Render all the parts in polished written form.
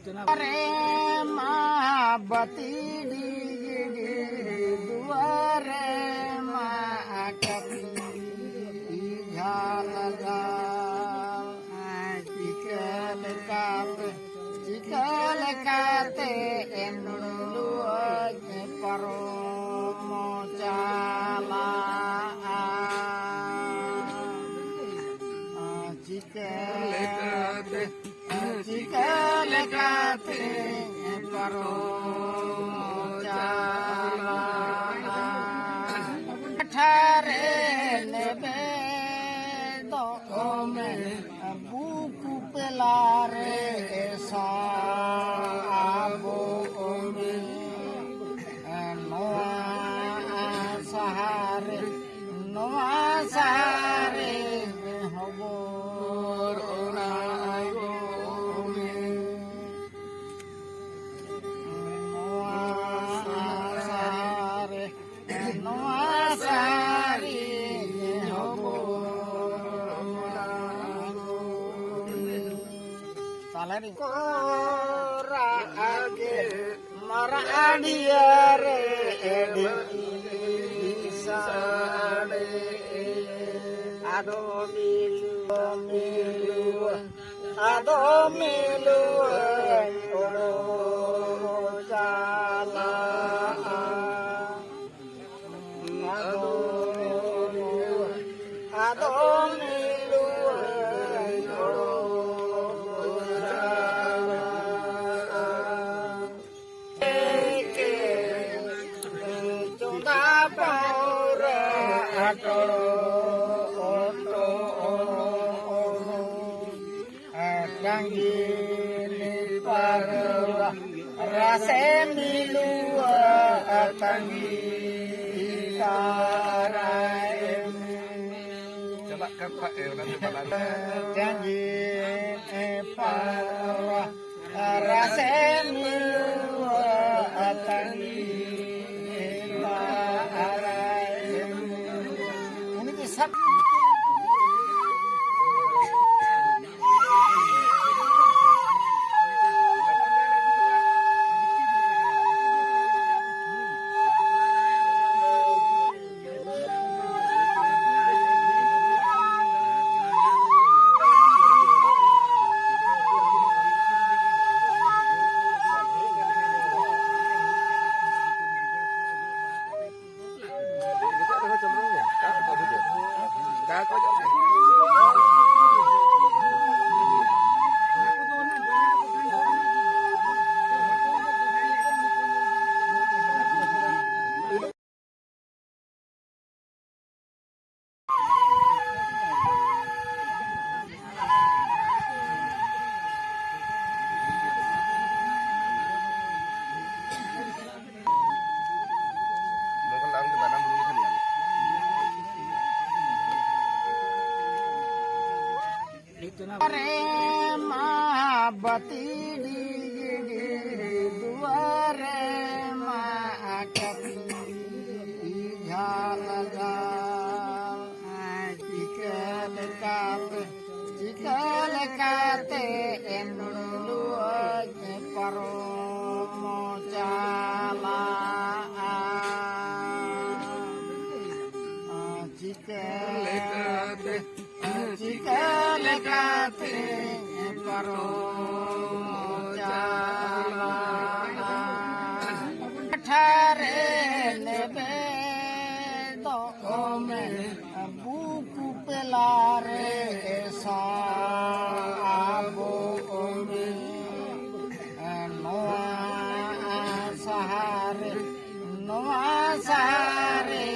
Re ma bati di dua re ma kapi jalaga jika lekate endulu paromo cala jika lekate paromo cala thare lebe do ome buku pelare sa abo ome noa sahare hobor onai ome noa sahare salari kora age mara adiare edi sade ado milu oro jala ado milu Tanggini parwa rasa milu tangi karaem coba kakak nanti malam tanggini parwa rasa milu tangi karaem ini bisa re ma bati di dua re ma kapi jalaga jika lekate endulu paromo cala jika lekate paromo cala thare lebe do ome buku pelare sa abo ome noa sahare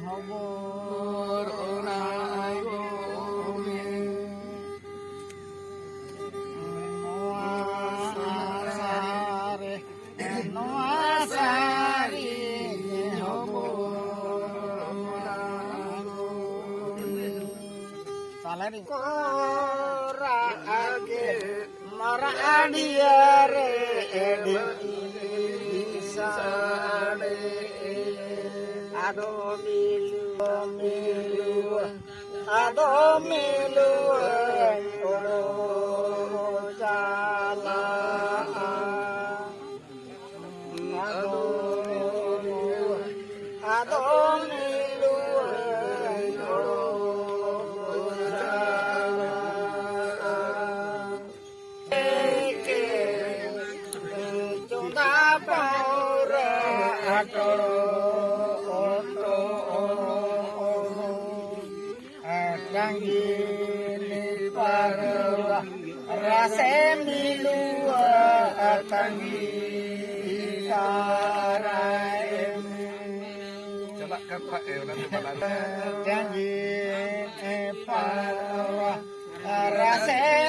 hobor onai ome noa sahare salari kora age mara adiare edi sade ado milu oro jala Rasem dilua tangi karaem Coba kakak nanti balado. janji pawa rasem